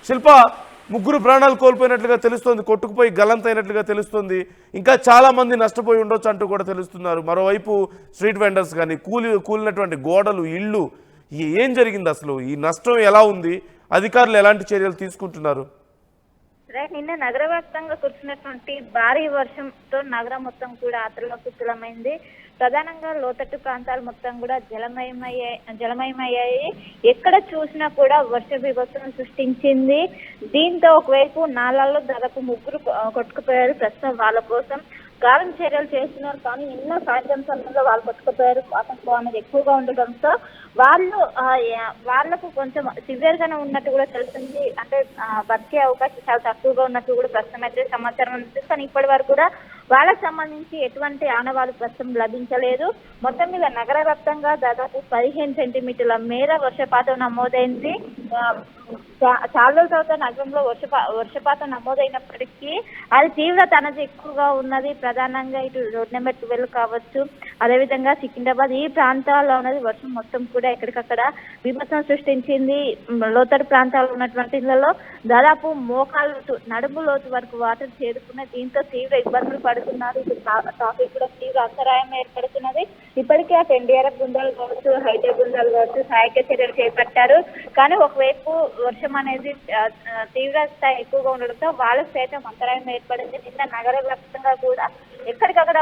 శిల్ప ముగ్గురు ప్రాణాలు కోల్పోయినట్లుగా తెలుస్తోంది, కొట్టుకుపోయి గల్లంతైనట్లుగా తెలుస్తోంది. ఇంకా చాలా మంది నష్టపోయి ఉండొచ్చు అంటూ కూడా తెలుస్తున్నారు. మరోవైపు స్ట్రీట్ వెండర్స్ కానీ కూలినటువంటి గోడలు, ఇళ్ళు, ఏం జరిగింది అసలు? ఈ నష్టం ఎలా ఉంది? అధికారులు ఎలాంటి చర్యలు తీసుకుంటున్నారు? నిన్న నగర వ్యాప్తంగా కురిసినటువంటి భారీ వర్షంతో నగరం మొత్తం కూడా అతలాకుతలమైంది. ప్రధానంగా లోతట్టు ప్రాంతాలు మొత్తం కూడా జలమయమయ్యాయి. ఎక్కడ చూసినా కూడా వర్ష బీభత్సం సృష్టించింది. దీంతో ఒకవైపు నాలాల్లో దాదాపు ముగ్గురు కొట్టుకుపోయారు. ప్రస్తుతం వాళ్ళ కోసం గాలం చర్యలు చేస్తున్నారు. కానీ నిన్న సాయంత్రం సమయంలో వాళ్ళు కొట్టుకుపోయారు. ఆటంకం అనేది ఎక్కువగా ఉండడంతో వాళ్ళకు కొంచెం సివియర్ గానే ఉన్నట్టు కూడా తెలుస్తుంది. అంటే బతికే అవకాశం చాలా తక్కువగా ఉన్నట్టు కూడా ప్రస్తుతం అయితే సమాచారం ఉంది. కానీ ఇప్పటి వరకు కూడా వాళ్ళకు సంబంధించి ఎటువంటి ఆనవాళ్ళు ప్రస్తుతం లభించలేదు. మొత్తం మీద నగర వ్యాప్తంగా దాదాపు 15 సెంటీమీటర్ల మేర వర్షపాతం నమోదైంది. చాలా రోజుల తర్వాత నగరంలో వర్షపాతం నమోదైనప్పటికీ అది తీవ్రత అనేది ఎక్కువగా ఉన్నది. ప్రధానంగా ఇటు రోడ్ నెంబర్ 12 కావచ్చు, అదేవిధంగా సికింద్రాబాద్ ఈ ప్రాంతాల్లో ఉన్నది వర్షం మొత్తం కూడా ఎక్కడికక్కడ బీభత్సం సృష్టించింది. లోతట్టు ప్రాంతాల్లో ఉన్నటువంటి ఇళ్లలో దాదాపు మోకాలు నడుము లోతు వరకు వాటర్ చేరుకున్న దీంతో తీవ్ర ఇబ్బందులు పడుతున్నారు. ఇటు ట్రాఫిక్ కూడా తీవ్ర అంతరాయం ఏర్పడుతున్నది. ఇప్పటికే ఆ ఎన్డీఆర్ఎఫ్ బృందాలు కావచ్చు, హైటెక్ బృందాలు కావచ్చు సహాయక చర్యలు చేపట్టారు. కానీ ఒకవైపు వర్షం అనేది తీవ్రత ఎక్కువగా ఉండడంతో వాళ్ళకు సైతం అంతరాయం ఏర్పడింది. నిన్న నగర వ్యాప్తంగా కూడా ఎక్కడికక్కడ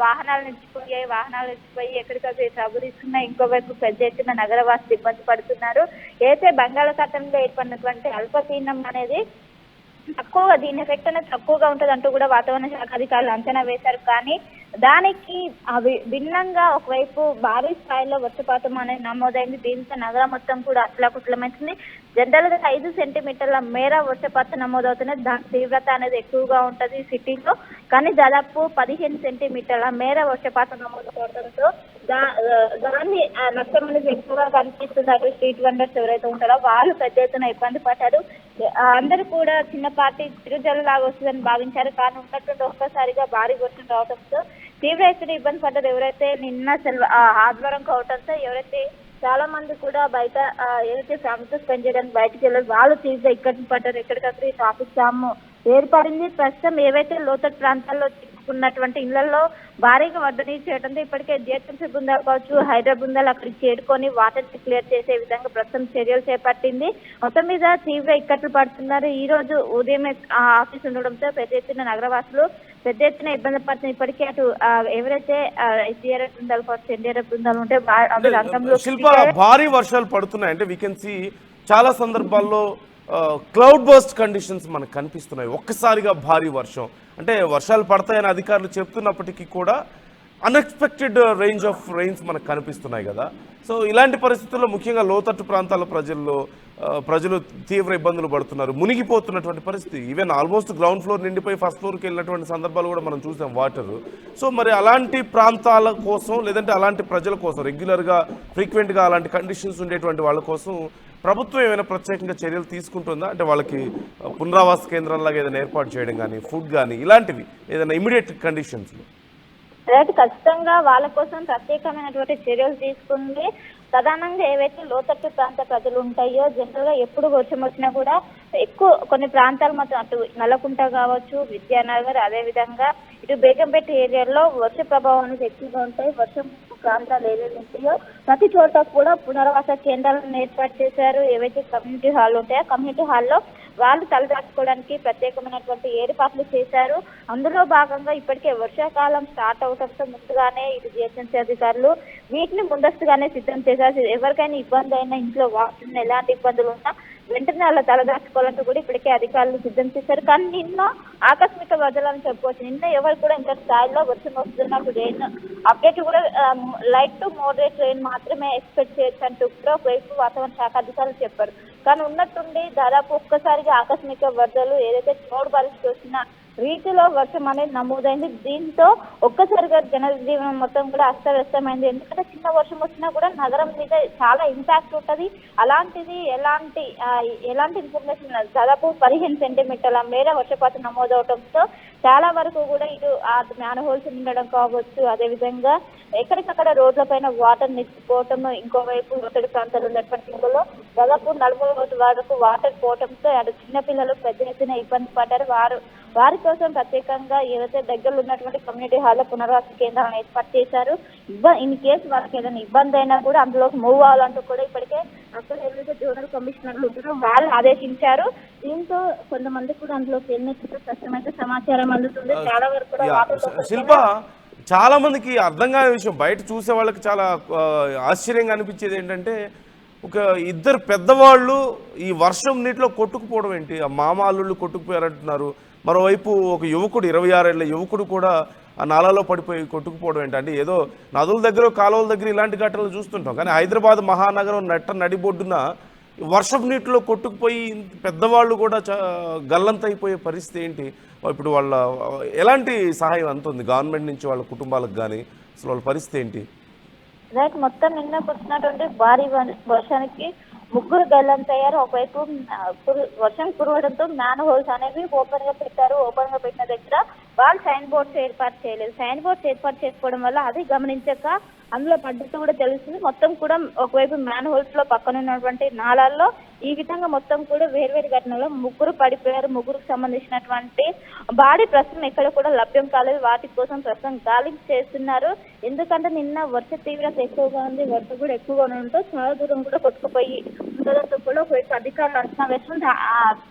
వాహనాలు నిలిచిపోయి ఎక్కడికక్కడ తగులుస్తున్నాయి. ఇంకోవైపు పెద్ద ఎత్తున నగరవాసులు ఇబ్బంది పడుతున్నారు. అయితే బంగాళాఖాతంలో ఏర్పడినటువంటి అల్పపీడనం అనేది తక్కువగా, దీని ఎఫెక్ట్ అనేది తక్కువగా ఉంటుంది అంటూ కూడా వాతావరణ శాఖ అధికారులు అంచనా వేశారు. కానీ దానికి భిన్నంగా ఒకవైపు భారీ స్థాయిలో వర్షపాతం అనేది నమోదైంది. దీంతో నగరం మొత్తం కూడా అతలాకుతలమైంది. జనరల్ గా 5 సెంటీమీటర్ల మేర వర్షపాతం నమోదవుతున్నది. దాని తీవ్రత అనేది ఎక్కువగా ఉంటది సిటీలో. కానీ దాదాపు 15 సెంటీమీటర్ల మేర వర్షపాతం నమోదవడంతో దాన్ని నష్టం అనేది ఎక్కువగా కనిపిస్తుంది. అటు స్ట్రీట్ వెండర్స్ ఎవరైతే ఉంటారో వాళ్ళు పెద్ద ఎత్తున ఇబ్బంది పడ్డారు. అందరూ కూడా చిన్నపాటి చిరుజల్లులాగా వస్తుందని భావించారు. కానీ ఉన్నటువంటి ఒక్కసారిగా భారీ వర్షం రావడంతో తీవ్ర ఎత్తున ఇబ్బంది పడ్డారు. ఎవరైతే నిన్న ఆదివారం కావడంతో ఎవరైతే చాలా మంది కూడా బయట ఏదైతే ఫ్యామిలీతో స్పెండ్ చేయడానికి బయటకు వెళ్ళారు వాళ్ళు తీవ్ర ఇక్కడికి పడ్డారు. ఎక్కడికక్కడ ఈ ట్రాఫిక్ జామ్ ఏర్పడింది. ప్రస్తుతం ఏవైతే లోతట్టు ప్రాంతాల్లో చిక్కుకున్నటువంటి ఇళ్లలో భారీగా వడ్డనీ చేయడంతో ఇప్పటికే జిహెచ్ఎంసీ బృందాలు కావచ్చు, హైదరాబాద్ బృందాలు అక్కడికి చేరుకొని వాటర్ క్లియర్ చేసే విధంగా ప్రస్తుతం చర్యలు చేపట్టింది. మొత్తం మీద తీవ్ర ఇక్కట్లు పడుతున్నారు. ఈ రోజు ఉదయం ఆఫీస్ ఉండడంతో పెద్ద ఎత్తున నగరవాసులు పెద్ద ఎత్తున ఇబ్బంది పడుతుంది. ఇప్పటికే అటు ఎవరైతే ఎస్డీఆర్ఎఫ్ బృందాలు కావచ్చు, ఎన్డీఆర్ఎఫ్ బృందాలు ఉంటే శిల్ప భారీ వర్షాలు పడుతున్నాయి. అంటే వీ కెన్ సీ చాలా సందర్భాల్లో క్లౌడ్ బర్స్ట్ కండిషన్స్ మనకు కనిపిస్తున్నాయి. ఒక్కసారిగా భారీ వర్షం, అంటే వర్షాలు పడతాయని అధికారులు చెప్తున్నప్పటికీ కూడా అన్ఎక్స్పెక్టెడ్ రేంజ్ ఆఫ్ రెయిన్స్ మనకు కనిపిస్తున్నాయి కదా. సో ఇలాంటి పరిస్థితుల్లో ముఖ్యంగా లోతట్టు ప్రాంతాల ప్రజలు తీవ్ర ఇబ్బందులు పడుతున్నారు, మునిగిపోతున్నటువంటి పరిస్థితి. ఈవెన్ ఆల్మోస్ట్ గ్రౌండ్ ఫ్లోర్ నిండిపోయి ఫస్ట్ ఫ్లోర్కి వెళ్ళినటువంటి సందర్భాలు కూడా మనం చూసాం వాటర్. సో మరి అలాంటి ప్రాంతాల కోసం, లేదంటే అలాంటి ప్రజల కోసం, రెగ్యులర్గా ఫ్రీక్వెంట్గా అలాంటి కండిషన్స్ ఉండేటువంటి వాళ్ళ కోసం ప్రభుత్వం ఏమైనా ప్రత్యేకంగా చర్యలు తీసుకుంటుందా? అంటే వాళ్ళకి పునరావాస కేంద్రాలాగా ఏదైనా ఏర్పాటు చేయడం కానీ, ఫుడ్ కానీ, ఇలాంటివి ఏదైనా ఇమీడియట్ కండిషన్స్? ఖచ్చితంగా వాళ్ళ కోసం ప్రత్యేకమైనటువంటి చర్యలు తీసుకుంది. ప్రధానంగా ఏవైతే లోతట్టు ప్రాంత ప్రజలు ఉంటాయో జనరల్ గా ఎప్పుడు వర్షం వచ్చినా కూడా ఎక్కువ కొన్ని ప్రాంతాలు మాత్రం అటు నల్లకుంట కావచ్చు, విద్యానగర్, అదేవిధంగా ఇటు బేగంపేట ఏరియాలో వర్ష ప్రభావం అనేది ఎక్కువగా ఉంటాయి. వర్షం ప్రాంతాలు ఏవైతే ఉంటాయో ప్రతి చోట కూడా పునరావాస కేంద్రాలను ఏర్పాటు చేశారు. ఏవైతే కమ్యూనిటీ హాల్ ఉంటాయో కమ్యూనిటీ హాల్లో వాళ్ళు తలదాచుకోవడానికి ప్రత్యేకమైనటువంటి ఏర్పాట్లు చేశారు. అందులో భాగంగా ఇప్పటికే వర్షాకాలం స్టార్ట్ అవడంతో ముందుగానే ఇటు జిహెచ్ఎంసీ అధికారులు వీటిని ముందస్తుగానే సిద్ధం చేశారు. ఎవరికైనా ఇబ్బంది అయినా, ఇంట్లో వాటర్ ఎలాంటి ఇబ్బందులు ఉన్నా వెంటనే అలా తలదాచుకోవాలంటూ కూడా ఇప్పటికే అధికారులు సిద్ధం చేశారు. కానీ నిన్న ఆకస్మిక వరదలని చెప్పుకోవచ్చు. నిన్న ఎవరు కూడా ఇంత స్థాయిలో వర్షం వస్తున్నప్పుడు రెయిన్ అప్డేట్ కూడా లైట్ టు మోడరేట్ రెయిన్ మాత్రమే ఎక్స్పెక్ట్ చేయొచ్చు అంటూ కూడా ఒకవైపు వాతావరణ శాఖ అధికారులు చెప్పారు. కానీ ఉన్నట్టుండి దాదాపు ఒక్కసారిగా ఆకస్మిక వరదలు ఏదైతే చోటు పరిస్థితి వచ్చిన రీతిలో వర్షం అనేది నమోదైంది. దీంతో ఒక్కసారిగా జనజీవనం మొత్తం కూడా అస్తవ్యస్తమైంది. ఎందుకంటే చిన్న వర్షం వచ్చినా కూడా నగరం మీద చాలా ఇంపాక్ట్ ఉంటుంది. అలాంటిది ఎలాంటి ఇన్ఫర్మేషన్ దాదాపు 15 సెంటీమీటర్ల మేర వర్షపాతం నమోదవడంతో చాలా వరకు కూడా ఇటు ఆ మ్యాన్ హోల్స్ ఉండడం కావచ్చు, అదేవిధంగా ఎక్కడికక్కడ రోడ్లపైన వాటర్ నిలిచిపోవటం, ఇంకోవైపు ఒత్తిడి ప్రాంతాలు ఉన్నటువంటి ఇళ్లలో దాదాపు 40 వరకు వాటర్ పోవడంతో అటు చిన్నపిల్లలు పెద్ద ఎత్తున ఇబ్బంది పడ్డారు. వారి కోసం ప్రత్యేకంగా ఏదైతే దగ్గరలో ఉన్నటువంటి కమ్యూనిటీ హాల్లో పునరావాస కేంద్రాలను ఏర్పాటు చేశారు. ఇన్ కేసు వాళ్ళకి ఏదైనా ఇబ్బంది అయినా కూడా అందులోకి మూవ్ అవ్వాలంటూ కూడా ఇప్పటికే అక్కడ ఎవరైతే జోనల్ కమిషనర్లు ఉంటారో వాళ్ళు ఆదేశించారు. దీంతో కొంతమంది కూడా అందులోకి వెళ్ళినట్టు స్పష్టమైన సమాచారం అందుతుంది. చాలా వరకు కూడా శిల్ప, చాలా మందికి అర్థం కాని విషయం, బయట చూసే వాళ్ళకి చాలా ఆశ్చర్యంగా అనిపించేది ఏంటంటే, ఒక ఇద్దరు పెద్దవాళ్ళు ఈ వర్షం నీటిలో కొట్టుకుపోవడం ఏంటి, ఆ మామ అల్లుళ్ళు కొట్టుకుపోయారంటున్నారు. మరోవైపు ఒక యువకుడు 26 ఏళ్ల యువకుడు కూడా ఆ నాలాలో పడిపోయి కొట్టుకుపోవడం ఏంటంటే, ఏదో నదుల దగ్గర కాలువల దగ్గర ఇలాంటి ఘటనలు చూస్తుంటాం, కానీ హైదరాబాద్ మహానగరం నడిబొడ్డున వర్షపు నీటిలో కొట్టుకుపోయి పెద్దవాళ్ళు కూడా గల్లంతైపోయే పరిస్థితి ఏంటి? ఇప్పుడు వాళ్ళ ఎలాంటి సహాయం అందుతుంది గవర్నమెంట్ నుంచి వాళ్ళ కుటుంబాలకు కానీ? అసలు వాళ్ళ పరిస్థితి ఏంటి? రైట్, మొత్తం నిన్న కురిసినటువంటి భారీ వర్షానికి ముగ్గురు గల్లంతయ్యారు. ఒకవైపు వర్షం కురవడంతో మ్యాన్ హోల్స్ అనేవి ఓపెన్ గా పెట్టారు. ఓపెన్ గా పెట్టిన దగ్గర వాళ్ళు సైన్ బోర్డ్స్ ఏర్పాటు చేయలేదు. సైన్ బోర్డ్స్ ఏర్పాటు చేసుకోవడం వల్ల అది గమనించక అందులో పడ్డట్టు కూడా తెలుస్తుంది. మొత్తం కూడా ఒకవైపు మ్యాన్ హోల్స్ లో పక్కన ఉన్నటువంటి నాళాల్లో ఈ విధంగా మొత్తం కూడా వేర్వేరు ఘటనలో ముగ్గురు పడిపోయారు. ముగ్గురికి సంబంధించినటువంటి బాడీ ప్రస్తుతం ఎక్కడ కూడా లభ్యం కాలేదు. వాటి కోసం ప్రస్తుతం గాలింపు చేస్తున్నారు. ఎందుకంటే నిన్న వర్ష తీవ్రత ఎక్కువగా ఉంది, వర్షం కూడా ఎక్కువగా ఉండడంతో చాలా దూరం కూడా కొట్టుకుపోయి ఉండడంతో కూడా ఒకవైపు అధికారులు అంచనా వేస్తుంది.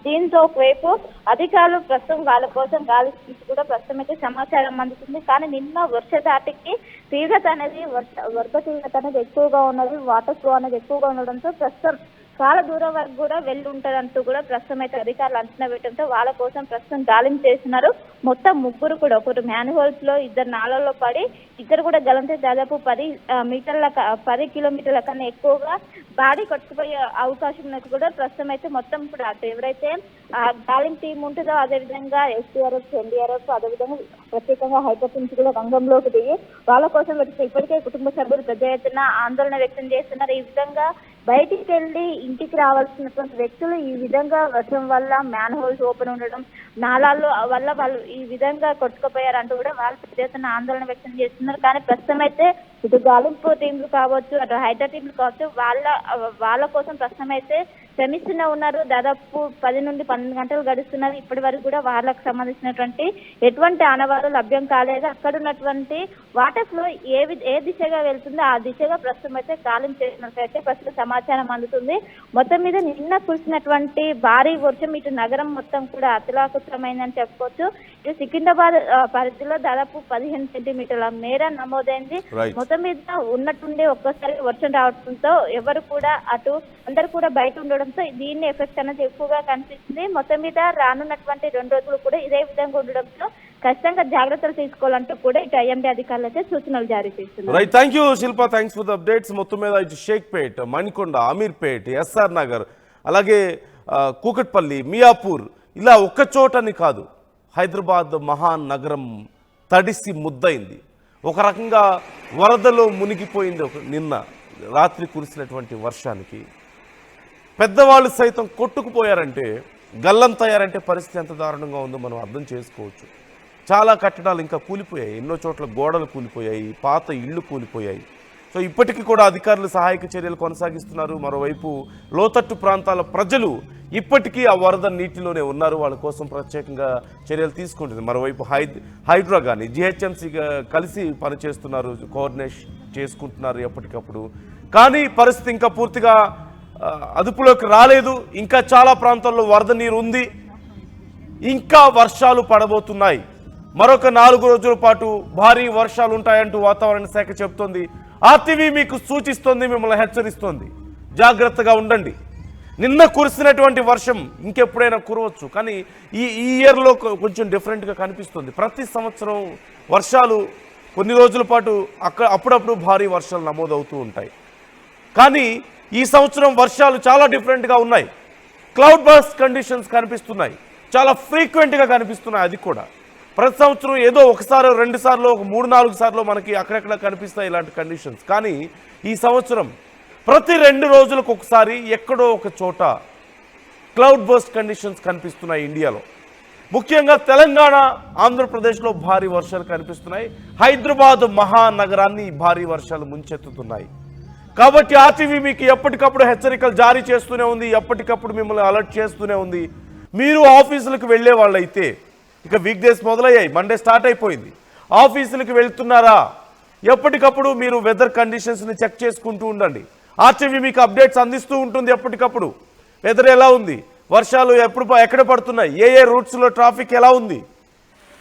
దీంతో ఒకవైపు అధికారులు ప్రస్తుతం వాళ్ళ కోసం గాలి కూడా ప్రస్తుతం అయితే సమాచారం అందుతుంది. కానీ నిన్న వర్ష దాటికి తీవ్రత అనేది వర్ష తీవ్రత అనేది ఎక్కువగా ఉన్నది, వాటర్ ఫ్లో అనేది ఎక్కువగా ఉండడంతో ప్రస్తుతం చాలా దూరం వరకు కూడా వెళ్ళి ఉంటదంటూ కూడా ప్రస్తుతం అయితే అధికారులు అంచనా వేయడంతో వాళ్ళ కోసం ప్రస్తుతం గాలింపు చేస్తున్నారు. మొత్తం ముగ్గురు కూడా ఒకరు మ్యాన్ హోల్స్ లో, ఇద్దరు నాళల్లో పడి, ఇద్దరు కూడా గలంతే దాదాపు 10 కిలోమీటర్ల కన్నా ఎక్కువగా బాడీ కొట్టుకుపోయే అవకాశం ఉన్నట్టు కూడా ప్రస్తుతం అయితే మొత్తం కూడా ఎవరైతే గాలింపు టీం ఉంటుందో అదేవిధంగా ఎస్టీఆర్ఎఫ్, ఎన్డీఆర్ఎఫ్, అదేవిధంగా ప్రత్యేకంగా హైదరాబాద్ నుంచి కూడా రంగంలోకి దిగి వాళ్ళ కోసం ఇప్పటికే కుటుంబ సభ్యులు పెద్ద ఎత్తున ఆందోళన వ్యక్తం చేస్తున్నారు. ఈ విధంగా బయటికి వెళ్ళి ఇంటికి రావాల్సినటువంటి వ్యక్తులు ఈ విధంగా వర్షం వల్ల మ్యాన్ హోల్స్ ఓపెన్ ఉండడం, నాళాల్లో వల్ల వాళ్ళు ఈ విధంగా కొట్టుకుపోయారంటూ కూడా వాళ్ళు పెద్ద ఎత్తున ఆందోళన వ్యక్తం చేస్తున్నారు. కానీ ప్రస్తుతం అయితే ఇటు గాలింపు టీంలు కావచ్చు, అటు హైదరాబాద్ టీంలు కావచ్చు, వాళ్ళ కోసం ప్రస్తుతం అయితే శ్రమిస్తూనే ఉన్నారు. దాదాపు 10 నుండి 12 గంటలు గడుస్తున్నారు. ఇప్పటి వరకు కూడా వాళ్ళకు సంబంధించినటువంటి ఎటువంటి ఆనవాళ్ళు లభ్యం కాలేదు. అక్కడ ఉన్నటువంటి వాటర్ ఫ్లో ఏ దిశగా వెళ్తుందో ఆ దిశగా ప్రస్తుతం అయితే గాలింపు చేసినట్లయితే ప్రస్తుతం సమాచారం అందుతుంది. మొత్తం మీద నిన్న కురిసినటువంటి భారీ వర్షం ఇటు నగరం మొత్తం కూడా అతలాకుతలమైందని చెప్పుకోవచ్చు. ఇటు సికింద్రాబాద్ పరిధిలో దాదాపు 15 సెంటీమీటర్ల మేర నమోదైంది. మొత్తం మీద ఉన్నట్టుండి ఒక్కసారి వర్షం రావడంతో ఎవరు కూడా అందరు కూడా బయట ఉండడంతో దీన్ని ఎఫెక్ట్ అనేది ఎక్కువగా కనిపిస్తుంది. మొత్తం మీద రానున్నటువంటి 2 రోజులు కూడా ఇదే విధంగా ఉండడంతో ఖచ్చితంగా జాగ్రత్తలు తీసుకోవాలంటూ కూడా ఇటు ఐఎండీ అధికారులు అయితే సూచనలు జారీ చేస్తున్నారు. Right, thank you Shilpa, thanks for the updates. మొత్తం మీద ఇటు షేక్పేట్, మణికొండ, అమీర్పేట్, ఎస్ఆర్ నగర్, అలాగే కూకట్పల్లి, మియాపూర్, ఇలా ఒక్క చోటని కాదు, హైదరాబాద్ మహానగరం తడిసి ముద్దయింది. ఒక రకంగా వరదలో మునిగిపోయింది. నిన్న రాత్రి కురిసినటువంటి వర్షానికి పెద్దవాళ్ళు సైతం కొట్టుకుపోయారంటే, గల్లంతయ్యారంటే పరిస్థితి ఎంత దారుణంగా ఉందో మనం అర్థం చేసుకోవచ్చు. చాలా కట్టడాలు ఇంకా కూలిపోయాయి, ఎన్నో చోట్ల గోడలు కూలిపోయాయి, పాత ఇళ్ళు కూలిపోయాయి. సో ఇప్పటికీ కూడా అధికారులు సహాయక చర్యలు కొనసాగిస్తున్నారు. మరోవైపు లోతట్టు ప్రాంతాల ప్రజలు ఇప్పటికీ ఆ వరద నీటిలోనే ఉన్నారు, వాళ్ళ కోసం ప్రత్యేకంగా చర్యలు తీసుకుంటుంది. మరోవైపు హైడ్రా కానీ జిహెచ్ఎంసీ కలిసి పనిచేస్తున్నారు, కోఆర్డినేషన్ చేసుకుంటున్నారు ఎప్పటికప్పుడు. కానీ పరిస్థితి ఇంకా పూర్తిగా అదుపులోకి రాలేదు. ఇంకా చాలా ప్రాంతాల్లో వరద నీరు ఉంది, ఇంకా వర్షాలు పడబోతున్నాయి. మరొక 4 రోజుల పాటు భారీ వర్షాలు ఉంటాయంటూ వాతావరణ శాఖ చెబుతోంది. ఆర్టీవీ మీకు సూచిస్తోంది, మిమ్మల్ని హెచ్చరిస్తోంది, జాగ్రత్తగా ఉండండి. నిన్న కురిసినటువంటి వర్షం ఇంకెప్పుడైనా కురవచ్చు, కానీ ఈ ఇయర్లో కొంచెం డిఫరెంట్గా కనిపిస్తుంది. ప్రతి సంవత్సరం వర్షాలు కొన్ని రోజుల పాటు అప్పుడప్పుడు భారీ వర్షాలు నమోదవుతూ ఉంటాయి. కానీ ఈ సంవత్సరం వర్షాలు చాలా డిఫరెంట్గా ఉన్నాయి. క్లౌడ్ బర్స్ట్ కండిషన్స్ కనిపిస్తున్నాయి, చాలా ఫ్రీక్వెంట్గా కనిపిస్తున్నాయి. అది కూడా ప్రతి సంవత్సరం ఏదో ఒకసారి 2 సార్లు, 3-4 సార్లు మనకి అక్కడెక్కడ కనిపిస్తాయి ఇలాంటి కండిషన్స్. కానీ ఈ సంవత్సరం ప్రతి 2 రోజులకు ఒకసారి ఎక్కడో ఒక చోట క్లౌడ్ బర్స్ట్ కండిషన్స్ కనిపిస్తున్నాయి ఇండియాలో. ముఖ్యంగా తెలంగాణ, ఆంధ్రప్రదేశ్లో భారీ వర్షాలు కనిపిస్తున్నాయి. హైదరాబాద్ మహానగరాన్ని భారీ వర్షాలు ముంచెత్తుతున్నాయి. కాబట్టి ఆర్టీవీ మీకు ఎప్పటికప్పుడు హెచ్చరికలు జారీ చేస్తూనే ఉంది, ఎప్పటికప్పుడు మిమ్మల్ని అలర్ట్ చేస్తూనే ఉంది. మీరు ఆఫీసులకు వెళ్ళే వాళ్ళైతే, ఇక వీక్ డేస్ మొదలయ్యాయి, మండే స్టార్ట్ అయిపోయింది, ఆఫీసులకు వెళ్తున్నారా, ఎప్పటికప్పుడు మీరు వెదర్ కండిషన్స్ని చెక్ చేసుకుంటూ ఉండండి. ఆర్టీవీ మీకు అప్డేట్స్ అందిస్తూ ఉంటుంది ఎప్పటికప్పుడు. వెదర్ ఎలా ఉంది, వర్షాలు ఎక్కడ పడుతున్నాయి, ఏ రూట్స్లో ట్రాఫిక్ ఎలా ఉంది,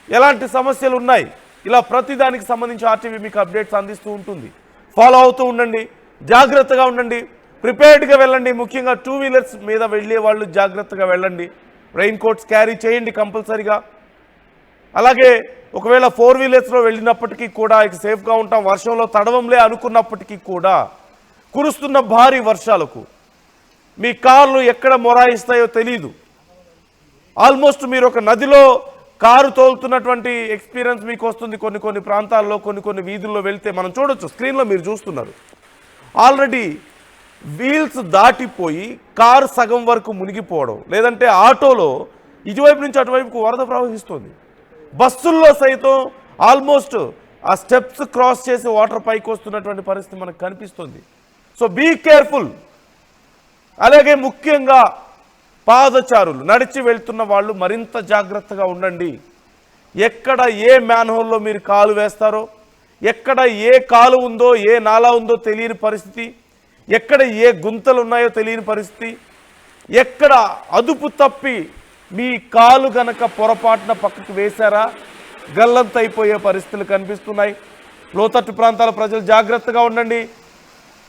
ఎలాంటి సమస్యలు ఉన్నాయి, ఇలా ప్రతిదానికి సంబంధించి ఆర్టీవీ మీకు అప్డేట్స్ అందిస్తూ ఉంటుంది. ఫాలో అవుతూ ఉండండి, జాగ్రత్తగా ఉండండి, ప్రిపేర్డ్గా వెళ్ళండి. ముఖ్యంగా 2 వీలర్స్ మీద వెళ్ళే వాళ్ళు జాగ్రత్తగా వెళ్ళండి. రెయిన్ కోట్స్ క్యారీ చేయండి కంపల్సరీగా. అలాగే ఒకవేళ 4 వీలర్స్లో వెళ్ళినప్పటికీ కూడా ఇక సేఫ్గా ఉంటాం. వర్షంలో తడవంలే అనుకున్నప్పటికీ కూడా కురుస్తున్న భారీ వర్షాలకు మీ కార్లు ఎక్కడ మొరాయిస్తాయో తెలీదు. ఆల్మోస్ట్ మీరు ఒక నదిలో కారు తోలుతున్నటువంటి ఎక్స్పీరియన్స్ మీకు వస్తుంది. కొన్ని ప్రాంతాల్లో, కొన్ని వీధుల్లో వెళ్తే మనం చూడొచ్చు, స్క్రీన్లో మీరు చూస్తున్నారు. ఆల్రెడీ వీల్స్ దాటిపోయి కారు సగం వరకు మునిగిపోవడం, లేదంటే ఆటోలో ఇటువైపు నుంచి అటువైపుకు వరద ప్రవహిస్తుంది. బస్సుల్లో సైతం ఆల్మోస్ట్ ఆ స్టెప్స్ క్రాస్ చేసి వాటర్ పైకి వస్తున్నటువంటి పరిస్థితి మనకు కనిపిస్తుంది. So be careful. అలాగే ముఖ్యంగా పాదచారులు, నడిచి వెళ్తున్న వాళ్ళు మరింత జాగ్రత్తగా ఉండండి. ఎక్కడ ఏ మ్యాన్హోల్లో మీరు కాలు వేస్తారో, ఎక్కడ ఏ కాలు ఉందో, ఏ నాలా ఉందో తెలియని పరిస్థితి, ఎక్కడ ఏ గుంతలు ఉన్నాయో తెలియని పరిస్థితి, ఎక్కడ అదుపు తప్పి మీ కాలు గనక పొరపాటున పక్కకు వేశారా గల్లంతైపోయే పరిస్థితులు కనిపిస్తున్నాయి. లోతట్టు ప్రాంతాల ప్రజలు జాగ్రత్తగా ఉండండి.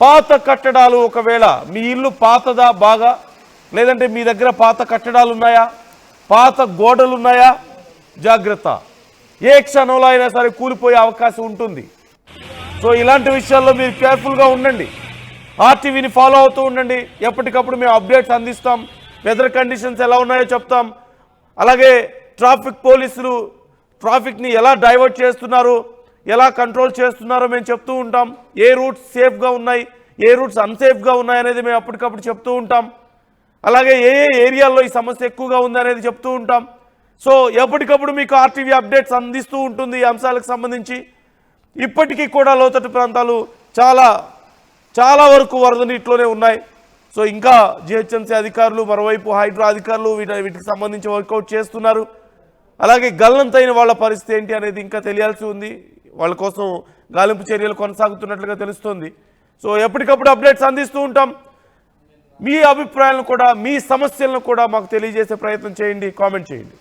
పాత కట్టడాలు, ఒకవేళ మీ ఇల్లు పాతదా బాగా, లేదంటే మీ దగ్గర పాత కట్టడాలు ఉన్నాయా, పాత గోడలు ఉన్నాయా, జాగ్రత్త. ఏ క్షణంలో అయినా సరే కూలిపోయే అవకాశం ఉంటుంది. సో ఇలాంటి విషయాల్లో మీరు కేర్ఫుల్గా ఉండండి. ఆర్టీవీని ఫాలో అవుతూ ఉండండి. ఎప్పటికప్పుడు మేము అప్డేట్స్ అందిస్తాం. వెదర్ కండిషన్స్ ఎలా ఉన్నాయో చెప్తాం. అలాగే ట్రాఫిక్ పోలీసులు ట్రాఫిక్ని ఎలా డైవర్ట్ చేస్తున్నారు, ఎలా కంట్రోల్ చేస్తున్నారో మేము చెప్తూ ఉంటాం. ఏ రూట్స్ సేఫ్గా ఉన్నాయి, ఏ రూట్స్ అన్సేఫ్గా ఉన్నాయి అనేది మేము అప్పటికప్పుడు చెప్తూ ఉంటాం. అలాగే ఏ ఏరియాల్లో ఈ సమస్య ఎక్కువగా ఉంది అనేది చెప్తూ ఉంటాం. సో ఎప్పటికప్పుడు మీకు ఆర్టీవీ అప్డేట్స్ అందిస్తూ ఉంటుంది ఈ అంశాలకు సంబంధించి. ఇప్పటికీ కూడా లోతట్టు ప్రాంతాలు చాలా వరకు వరద నీటిలోనే ఉన్నాయి. సో ఇంకా జిహెచ్ఎంసీ అధికారులు, మరోవైపు హైడ్రా అధికారులు వీటికి సంబంధించి వర్కౌట్ చేస్తున్నారు. అలాగే గల్లంతైన వాళ్ళ పరిస్థితి ఏంటి అనేది ఇంకా తెలియాల్సి ఉంది. వాళ్ళ కోసం గాలింపు చర్యలు కొనసాగుతున్నట్లుగా తెలుస్తోంది. సో ఎప్పటికప్పుడు అప్డేట్స్ అందిస్తూ ఉంటాం. మీ అభిప్రాయాలను కూడా, మీ సమస్యలను కూడా మాకు తెలియజేసే ప్రయత్నం చేయండి, కామెంట్ చేయండి.